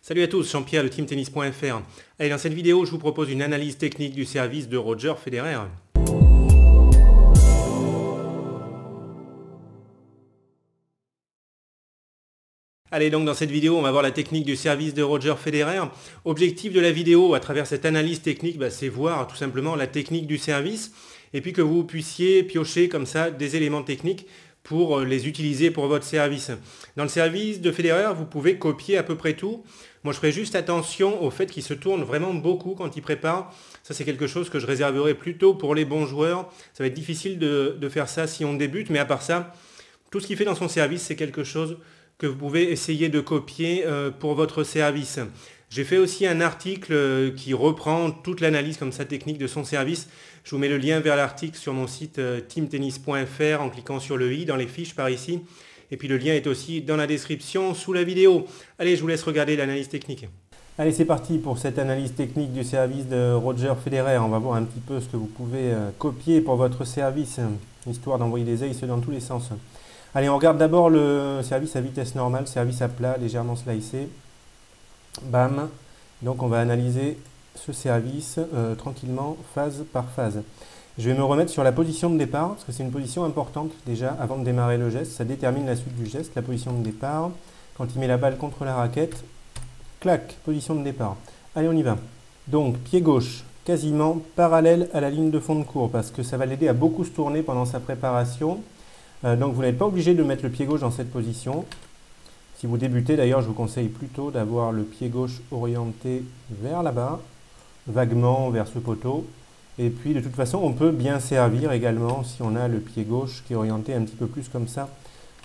Salut à tous, Jean-Pierre de teamtennis.fr. Allez, dans cette vidéo, je vous propose une analyse technique du service de Roger Federer. Allez, donc dans cette vidéo, on va voir la technique du service de Roger Federer. Objectif de la vidéo, à travers cette analyse technique, c'est voir tout simplement la technique du service et puis que vous puissiez piocher comme ça des éléments techniques pour les utiliser pour votre service. Dans le service de Federer, vous pouvez copier à peu près tout. Moi, je ferai juste attention au fait qu'il se tourne vraiment beaucoup quand il prépare. Ça, c'est quelque chose que je réserverai plutôt pour les bons joueurs. Ça va être difficile de faire ça si on débute, mais à part ça, tout ce qu'il fait dans son service, c'est quelque chose que vous pouvez essayer de copier pour votre service. J'ai fait aussi un article qui reprend toute l'analyse comme ça technique de son service. Je vous mets le lien vers l'article sur mon site teamtennis.fr en cliquant sur le i dans les fiches par ici. Et puis le lien est aussi dans la description sous la vidéo. Allez, je vous laisse regarder l'analyse technique. Allez, c'est parti pour cette analyse technique du service de Roger Federer. On va voir un petit peu ce que vous pouvez copier pour votre service, histoire d'envoyer des aces dans tous les sens. Allez, on regarde d'abord le service à vitesse normale, service à plat, légèrement slicé. Bam. Donc on va analyser ce service tranquillement, phase par phase. Je vais me remettre sur la position de départ, parce que c'est une position importante déjà avant de démarrer le geste. Ça détermine la suite du geste, la position de départ. Quand il met la balle contre la raquette, clac, position de départ. Allez, on y va. Donc, pied gauche, quasiment parallèle à la ligne de fond de cours, parce que ça va l'aider à beaucoup se tourner pendant sa préparation. Donc, vous n'êtes pas obligé de mettre le pied gauche dans cette position. Si vous débutez, d'ailleurs, je vous conseille plutôt d'avoir le pied gauche orienté vers là-bas, vaguement vers ce poteau. Et puis, de toute façon, on peut bien servir également si on a le pied gauche qui est orienté un petit peu plus comme ça,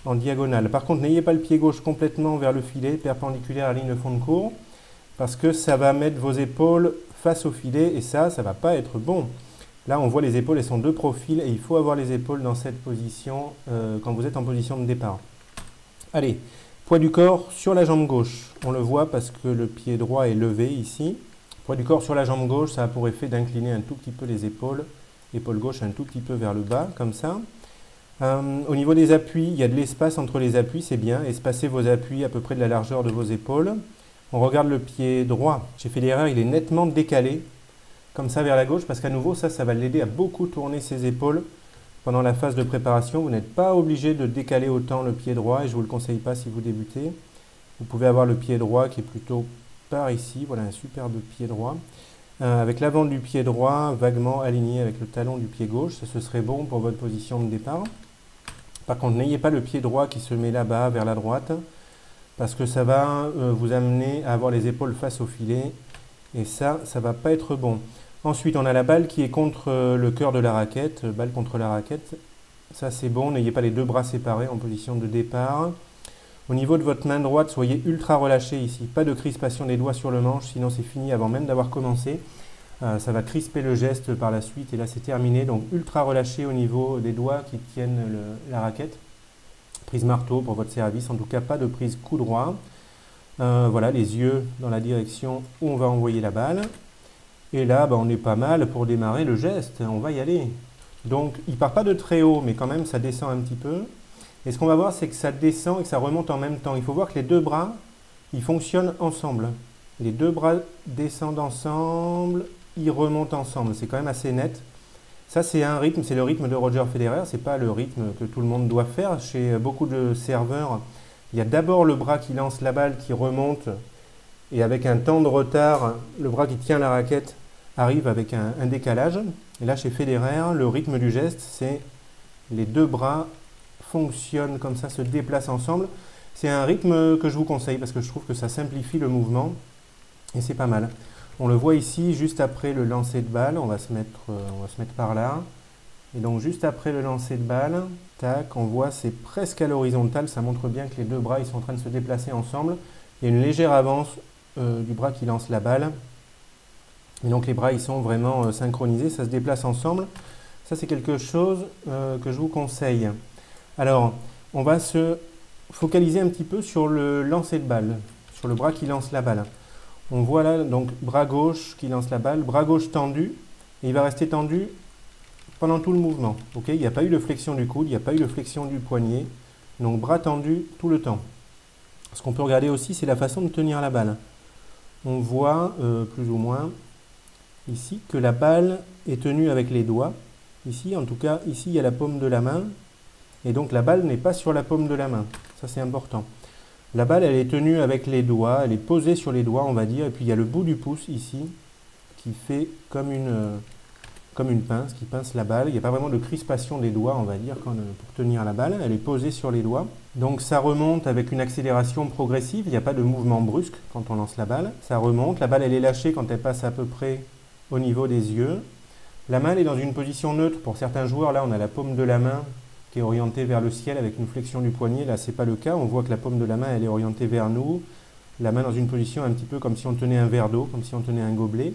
en diagonale. Par contre, n'ayez pas le pied gauche complètement vers le filet, perpendiculaire à la ligne de fond de cours, parce que ça va mettre vos épaules face au filet, et ça ne va pas être bon. Là, on voit les épaules, elles sont de profil, et il faut avoir les épaules dans cette position quand vous êtes en position de départ. Allez, poids du corps sur la jambe gauche. On le voit parce que le pied droit est levé ici. Poids du corps sur la jambe gauche, ça a pour effet d'incliner un tout petit peu les épaules. Épaule gauche un tout petit peu vers le bas, comme ça. Au niveau des appuis, il y a de l'espace entre les appuis, c'est bien. Espacez vos appuis à peu près de la largeur de vos épaules. On regarde le pied droit. Chez Federer, il est nettement décalé, comme ça vers la gauche, parce qu'à nouveau, ça va l'aider à beaucoup tourner ses épaules pendant la phase de préparation. Vous n'êtes pas obligé de décaler autant le pied droit, et je ne vous le conseille pas si vous débutez. Vous pouvez avoir le pied droit qui est plutôt par ici, voilà un superbe pied droit, avec l'avant du pied droit vaguement aligné avec le talon du pied gauche, ça ce serait bon pour votre position de départ. Par contre, n'ayez pas le pied droit qui se met là-bas vers la droite, parce que ça va vous amener à avoir les épaules face au filet, et ça ne va pas être bon. Ensuite, on a la balle qui est contre le cœur de la raquette, balle contre la raquette, ça c'est bon, n'ayez pas les deux bras séparés en position de départ. Au niveau de votre main droite, soyez ultra relâché ici. Pas de crispation des doigts sur le manche, sinon c'est fini avant même d'avoir commencé. Ça va crisper le geste par la suite et là c'est terminé. Donc ultra relâché au niveau des doigts qui tiennent la raquette. Prise marteau pour votre service, en tout cas pas de prise coup droit. Voilà, les yeux dans la direction où on va envoyer la balle. Et là, on est pas mal pour démarrer le geste, on va y aller. Donc il ne part pas de très haut, mais quand même ça descend un petit peu. Et ce qu'on va voir, c'est que ça descend et que ça remonte en même temps. Il faut voir que les deux bras, ils fonctionnent ensemble. Les deux bras descendent ensemble, ils remontent ensemble. C'est quand même assez net. Ça, c'est un rythme, c'est le rythme de Roger Federer. Ce n'est pas le rythme que tout le monde doit faire. Chez beaucoup de serveurs, il y a d'abord le bras qui lance la balle, qui remonte. Et avec un temps de retard, le bras qui tient la raquette arrive avec un décalage. Et là, chez Federer, le rythme du geste, c'est les deux bras fonctionnent comme ça, se déplacent ensemble. C'est un rythme que je vous conseille parce que je trouve que ça simplifie le mouvement et c'est pas mal. On le voit ici juste après le lancer de balle, on va se mettre par là. Et donc juste après le lancer de balle, tac, on voit c'est presque à l'horizontale, ça montre bien que les deux bras ils sont en train de se déplacer ensemble. Il y a une légère avance du bras qui lance la balle. Et donc les bras ils sont vraiment synchronisés, ça se déplace ensemble. Ça c'est quelque chose que je vous conseille. Alors, on va se focaliser un petit peu sur le lancer de balle, sur le bras qui lance la balle. On voit là, donc, bras gauche qui lance la balle, bras gauche tendu, et il va rester tendu pendant tout le mouvement. Okay, il n'y a pas eu de flexion du coude, il n'y a pas eu de flexion du poignet, donc bras tendu tout le temps. Ce qu'on peut regarder aussi, c'est la façon de tenir la balle. on voit plus ou moins ici que la balle est tenue avec les doigts. Ici, en tout cas, ici il y a la paume de la main. Et donc la balle n'est pas sur la paume de la main. Ça c'est important. La balle elle est tenue avec les doigts, elle est posée sur les doigts on va dire. Et puis il y a le bout du pouce ici qui fait comme une pince, qui pince la balle. Il n'y a pas vraiment de crispation des doigts on va dire pour tenir la balle. Elle est posée sur les doigts. Donc ça remonte avec une accélération progressive. Il n'y a pas de mouvement brusque quand on lance la balle. Ça remonte. La balle elle est lâchée quand elle passe à peu près au niveau des yeux. La main elle est dans une position neutre. Pour certains joueurs, là on a la paume de la main qui est orientée vers le ciel avec une flexion du poignet. Là, ce n'est pas le cas. On voit que la paume de la main, elle est orientée vers nous. La main dans une position un petit peu comme si on tenait un verre d'eau, comme si on tenait un gobelet.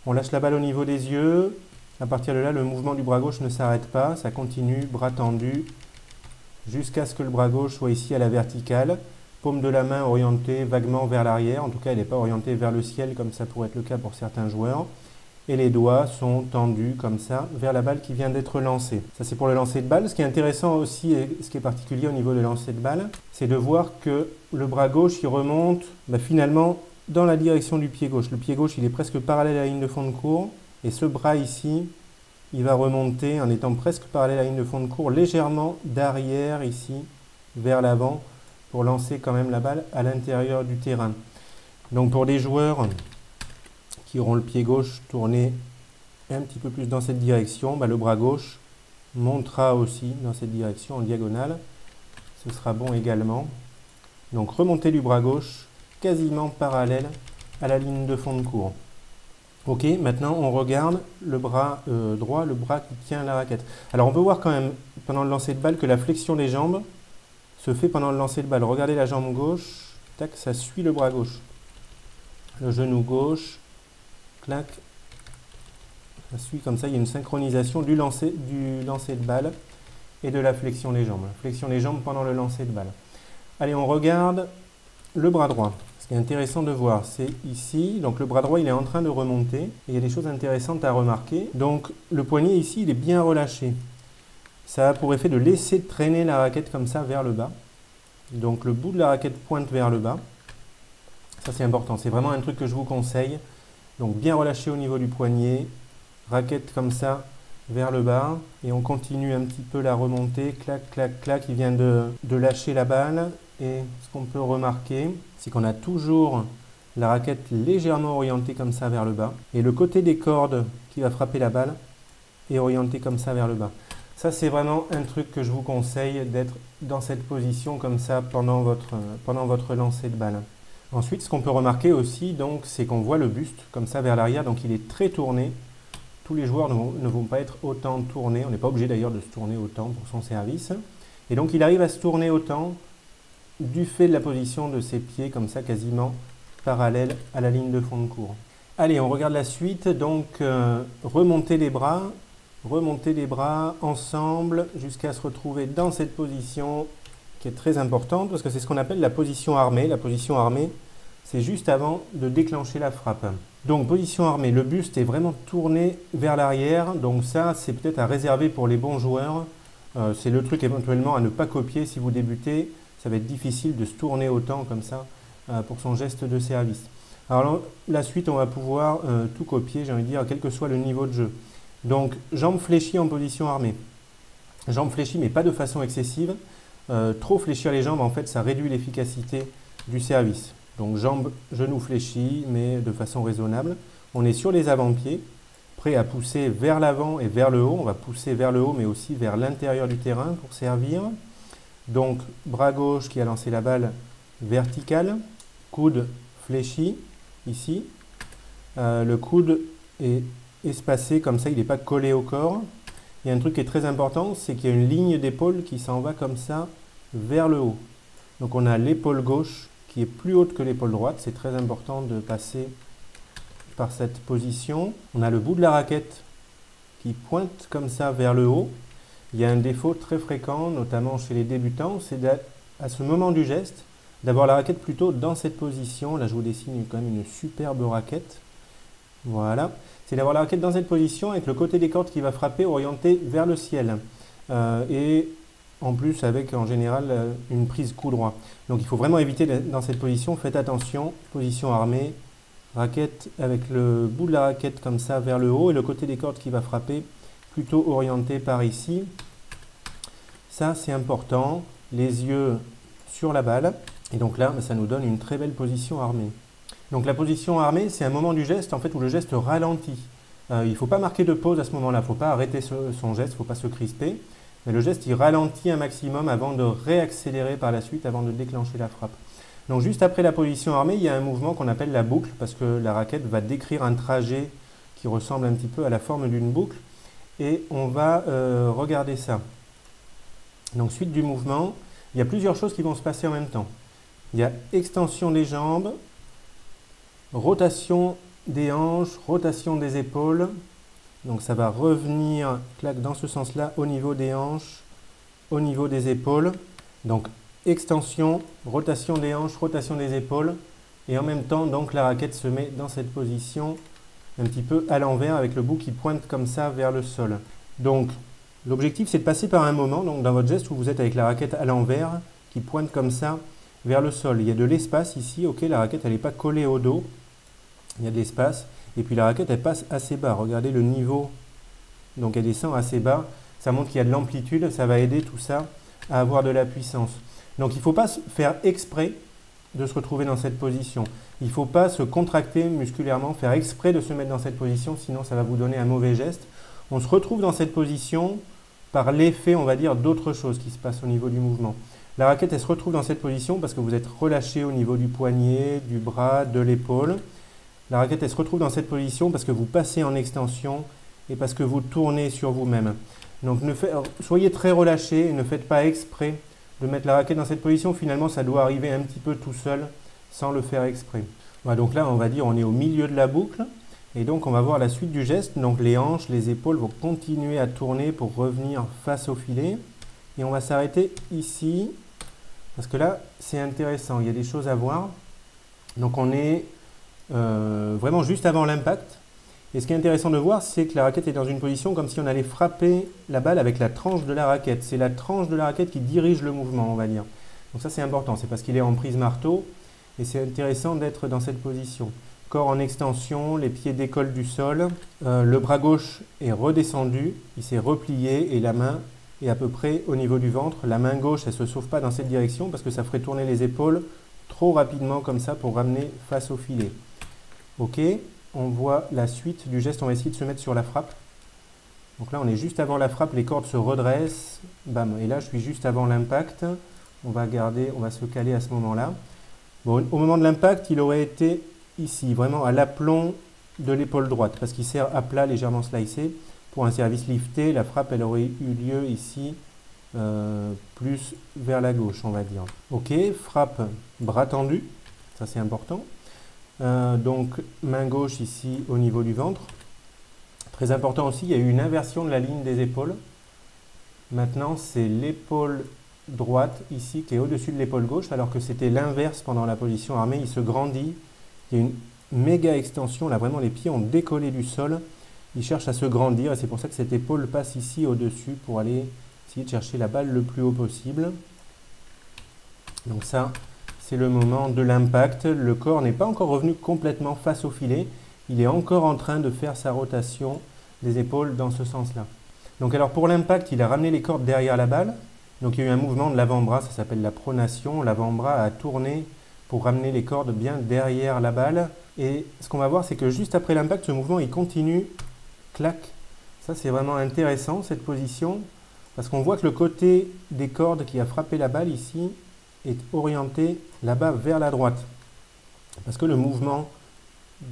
On lâche la balle au niveau des yeux. À partir de là, le mouvement du bras gauche ne s'arrête pas. Ça continue, bras tendu, jusqu'à ce que le bras gauche soit ici à la verticale. Paume de la main orientée vaguement vers l'arrière. En tout cas, elle n'est pas orientée vers le ciel comme ça pourrait être le cas pour certains joueurs. Et les doigts sont tendus comme ça vers la balle qui vient d'être lancée. Ça c'est pour le lancer de balle. Ce qui est intéressant aussi et ce qui est particulier au niveau de lancer de balle, c'est de voir que le bras gauche il remonte finalement dans la direction du pied gauche. Le pied gauche il est presque parallèle à la ligne de fond de cours et ce bras ici il va remonter en étant presque parallèle à la ligne de fond de cours légèrement d'arrière ici vers l'avant pour lancer quand même la balle à l'intérieur du terrain. Donc pour des joueurs qui auront le pied gauche tourné un petit peu plus dans cette direction, le bras gauche montera aussi dans cette direction en diagonale. Ce sera bon également. Donc remontée du bras gauche quasiment parallèle à la ligne de fond de cours. Ok, maintenant on regarde le bras droit, le bras qui tient la raquette. Alors on peut voir quand même pendant le lancer de balle que la flexion des jambes se fait pendant le lancer de balle. Regardez la jambe gauche, tac, ça suit le bras gauche. Le genou gauche, clac, ça suit comme ça, il y a une synchronisation du lancer de balle et de la flexion des jambes. La flexion des jambes pendant le lancer de balle. Allez, on regarde le bras droit. Ce qui est intéressant de voir, c'est ici, donc le bras droit il est en train de remonter, et il y a des choses intéressantes à remarquer. Donc le poignet ici, il est bien relâché. Ça a pour effet de laisser traîner la raquette comme ça vers le bas. Donc le bout de la raquette pointe vers le bas. Ça c'est important, c'est vraiment un truc que je vous conseille. Donc bien relâché au niveau du poignet, raquette comme ça vers le bas et on continue un petit peu la remontée, clac, clac, clac, il vient de lâcher la balle et ce qu'on peut remarquer, c'est qu'on a toujours la raquette légèrement orientée comme ça vers le bas et le côté des cordes qui va frapper la balle est orienté comme ça vers le bas. Ça c'est vraiment un truc que je vous conseille d'être dans cette position comme ça pendant votre lancer de balle. Ensuite, ce qu'on peut remarquer aussi, donc, c'est qu'on voit le buste comme ça vers l'arrière, donc il est très tourné. Tous les joueurs ne vont pas être autant tournés, on n'est pas obligé d'ailleurs de se tourner autant pour son service. Et donc il arrive à se tourner autant du fait de la position de ses pieds, comme ça quasiment parallèle à la ligne de fond de cours. Allez, on regarde la suite, donc remonter les bras ensemble jusqu'à se retrouver dans cette position qui est très importante parce que c'est ce qu'on appelle la position armée. La position armée, c'est juste avant de déclencher la frappe. Donc position armée, le buste est vraiment tourné vers l'arrière, donc ça c'est peut-être à réserver pour les bons joueurs. C'est le truc éventuellement à ne pas copier si vous débutez. Ça va être difficile de se tourner autant comme ça pour son geste de service. Alors la suite, on va pouvoir tout copier, j'ai envie de dire, quel que soit le niveau de jeu. Donc jambes fléchies en position armée. Jambes fléchies mais pas de façon excessive. Trop fléchir les jambes, en fait, ça réduit l'efficacité du service. Donc jambes, genoux fléchis, mais de façon raisonnable. On est sur les avant-pieds, prêt à pousser vers l'avant et vers le haut. On va pousser vers le haut, mais aussi vers l'intérieur du terrain pour servir. Donc bras gauche qui a lancé la balle verticale, coude fléchi, ici. Le coude est espacé, comme ça, il n'est pas collé au corps. Il y a un truc qui est très important, c'est qu'il y a une ligne d'épaule qui s'en va comme ça vers le haut. Donc on a l'épaule gauche qui est plus haute que l'épaule droite. C'est très important de passer par cette position. On a le bout de la raquette qui pointe comme ça vers le haut. Il y a un défaut très fréquent, notamment chez les débutants, c'est à ce moment du geste, d'avoir la raquette plutôt dans cette position. Là je vous dessine quand même une superbe raquette. Voilà. C'est d'avoir la raquette dans cette position avec le côté des cordes qui va frapper orienté vers le ciel. Et en plus avec en général une prise coup droit. Donc il faut vraiment éviter dans cette position, faites attention, position armée, Raquette avec le bout de la raquette comme ça vers le haut et le côté des cordes qui va frapper plutôt orienté par ici. Ça c'est important, les yeux sur la balle. Et donc là, ça nous donne une très belle position armée. Donc la position armée, c'est un moment du geste en fait où le geste ralentit. Il ne faut pas marquer de pause à ce moment-là, il ne faut pas arrêter son geste, il ne faut pas se crisper. Mais le geste, il ralentit un maximum avant de réaccélérer par la suite, avant de déclencher la frappe. Donc juste après la position armée, il y a un mouvement qu'on appelle la boucle, parce que la raquette va décrire un trajet qui ressemble un petit peu à la forme d'une boucle. Et on va regarder ça. Donc suite du mouvement, il y a plusieurs choses qui vont se passer en même temps. Il y a extension des jambes, rotation des hanches, rotation des épaules. Donc ça va revenir clac, dans ce sens-là au niveau des hanches, au niveau des épaules. Donc extension, rotation des hanches, rotation des épaules. Et en même temps, donc la raquette se met dans cette position un petit peu à l'envers avec le bout qui pointe comme ça vers le sol. Donc l'objectif c'est de passer par un moment donc, dans votre geste où vous êtes avec la raquette à l'envers qui pointe comme ça vers le sol. Il y a de l'espace ici, ok, la raquette elle n'est pas collée au dos, il y a de l'espace. Et puis la raquette elle passe assez bas, regardez le niveau, donc elle descend assez bas, ça montre qu'il y a de l'amplitude, ça va aider tout ça à avoir de la puissance. Donc il ne faut pas faire exprès de se retrouver dans cette position. Il ne faut pas se contracter musculairement, faire exprès de se mettre dans cette position, sinon ça va vous donner un mauvais geste. On se retrouve dans cette position par l'effet, on va dire, d'autres choses qui se passent au niveau du mouvement. La raquette elle se retrouve dans cette position parce que vous êtes relâché au niveau du poignet, du bras, de l'épaule. La raquette elle se retrouve dans cette position parce que vous passez en extension et parce que vous tournez sur vous-même. Donc soyez très relâché et ne faites pas exprès de mettre la raquette dans cette position. Finalement, ça doit arriver un petit peu tout seul sans le faire exprès. Voilà, donc là, on va dire on est au milieu de la boucle. Et donc, on va voir la suite du geste. Donc, les hanches, les épaules vont continuer à tourner pour revenir face au filet. Et on va s'arrêter ici parce que là, c'est intéressant. Il y a des choses à voir. Donc, on est vraiment juste avant l'impact. Et ce qui est intéressant de voir, c'est que la raquette est dans une position comme si on allait frapper la balle avec la tranche de la raquette. C'est la tranche de la raquette qui dirige le mouvement, on va dire. Donc ça, c'est important. C'est parce qu'il est en prise marteau. Et c'est intéressant d'être dans cette position. Corps en extension, les pieds décollent du sol. Le bras gauche est redescendu. Il s'est replié et la main est à peu près au niveau du ventre. La main gauche, elle ne se sauve pas dans cette direction parce que ça ferait tourner les épaules trop rapidement comme ça pour ramener face au filet. Ok, on voit la suite du geste, on va essayer de se mettre sur la frappe. Donc là, on est juste avant la frappe, les cordes se redressent, bam, et là, je suis juste avant l'impact. On va garder, on va se caler à ce moment-là. Bon, au moment de l'impact, il aurait été ici, vraiment à l'aplomb de l'épaule droite, parce qu'il sert à plat, légèrement slicé. Pour un service lifté, la frappe, elle aurait eu lieu ici, plus vers la gauche, on va dire. Ok, frappe, bras tendu, ça c'est important. Donc main gauche ici au niveau du ventre. Très important aussi, il y a eu une inversion de la ligne des épaules. Maintenant c'est l'épaule droite ici qui est au-dessus de l'épaule gauche alors que c'était l'inverse pendant la position armée. Il se grandit, il y a une méga extension, là vraiment les pieds ont décollé du sol. Il cherche à se grandir et c'est pour ça que cette épaule passe ici au-dessus pour aller essayer de chercher la balle le plus haut possible. Donc ça, c'est le moment de l'impact. Le corps n'est pas encore revenu complètement face au filet. Il est encore en train de faire sa rotation des épaules dans ce sens-là. Donc alors pour l'impact, il a ramené les cordes derrière la balle. Donc il y a eu un mouvement de l'avant-bras, ça s'appelle la pronation. L'avant-bras a tourné pour ramener les cordes bien derrière la balle. Et ce qu'on va voir, c'est que juste après l'impact, ce mouvement, il continue. Clac. Ça, c'est vraiment intéressant, cette position. Parce qu'on voit que le côté des cordes qui a frappé la balle ici est orienté là-bas vers la droite. Parce que le mouvement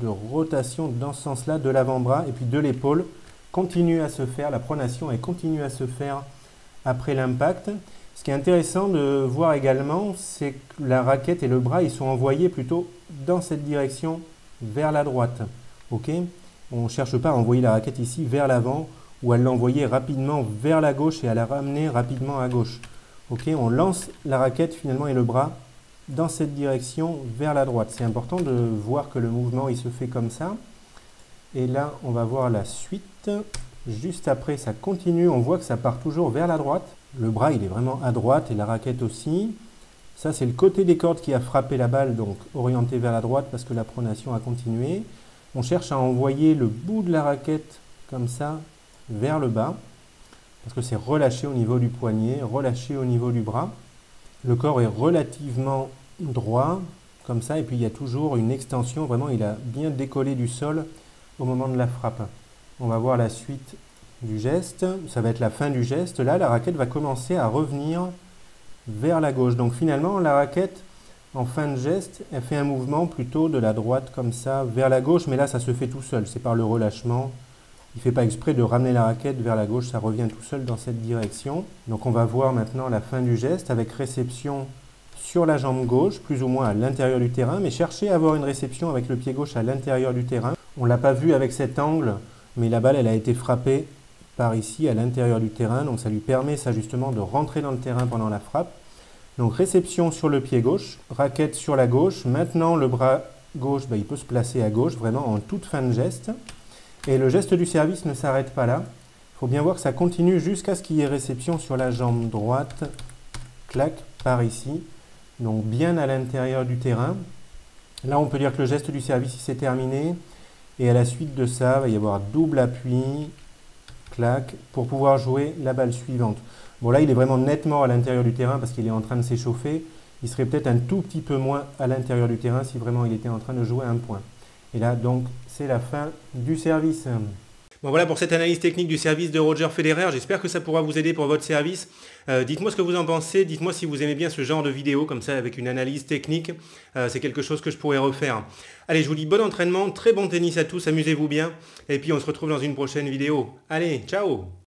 de rotation dans ce sens-là de l'avant-bras et puis de l'épaule continue à se faire, la pronation elle continue à se faire après l'impact. Ce qui est intéressant de voir également, c'est que la raquette et le bras ils sont envoyés plutôt dans cette direction vers la droite. Ok, on ne cherche pas à envoyer la raquette ici vers l'avant ou à l'envoyer rapidement vers la gauche et à la ramener rapidement à gauche. Ok, on lance la raquette finalement et le bras dans cette direction vers la droite. C'est important de voir que le mouvement il se fait comme ça. Et là, on va voir la suite. Juste après, ça continue. On voit que ça part toujours vers la droite. Le bras, il est vraiment à droite et la raquette aussi. Ça, c'est le côté des cordes qui a frappé la balle, donc orienté vers la droite parce que la pronation a continué. On cherche à envoyer le bout de la raquette comme ça vers le bas parce que c'est relâché au niveau du poignet, relâché au niveau du bras. Le corps est relativement droit comme ça et puis il y a toujours une extension, vraiment il a bien décollé du sol au moment de la frappe. On va voir la suite du geste, ça va être la fin du geste. Là, la raquette va commencer à revenir vers la gauche. Donc finalement, la raquette, en fin de geste, elle fait un mouvement plutôt de la droite comme ça vers la gauche, mais là, ça se fait tout seul, c'est par le relâchement. Il ne fait pas exprès de ramener la raquette vers la gauche, ça revient tout seul dans cette direction. Donc on va voir maintenant la fin du geste avec réception sur la jambe gauche, plus ou moins à l'intérieur du terrain, mais cherchez à avoir une réception avec le pied gauche à l'intérieur du terrain. On ne l'a pas vu avec cet angle, mais la balle, elle a été frappée par ici à l'intérieur du terrain, donc ça lui permet ça justement de rentrer dans le terrain pendant la frappe. Donc réception sur le pied gauche, raquette sur la gauche. Maintenant le bras gauche, il peut se placer à gauche, vraiment en toute fin de geste. Et le geste du service ne s'arrête pas là. Il faut bien voir que ça continue jusqu'à ce qu'il y ait réception sur la jambe droite. Clac, par ici. Donc bien à l'intérieur du terrain. Là on peut dire que le geste du service s'est terminé. Et à la suite de ça, il va y avoir double appui, clac, pour pouvoir jouer la balle suivante. Bon là il est vraiment nettement à l'intérieur du terrain parce qu'il est en train de s'échauffer. Il serait peut-être un tout petit peu moins à l'intérieur du terrain si vraiment il était en train de jouer un point. Et là donc c'est la fin du service. Bon voilà pour cette analyse technique du service de Roger Federer, j'espère que ça pourra vous aider pour votre service. Dites-moi ce que vous en pensez, dites-moi si vous aimez bien ce genre de vidéo comme ça avec une analyse technique, c'est quelque chose que je pourrais refaire. Allez, je vous dis bon entraînement, très bon tennis à tous, amusez-vous bien, et puis on se retrouve dans une prochaine vidéo. Allez, ciao!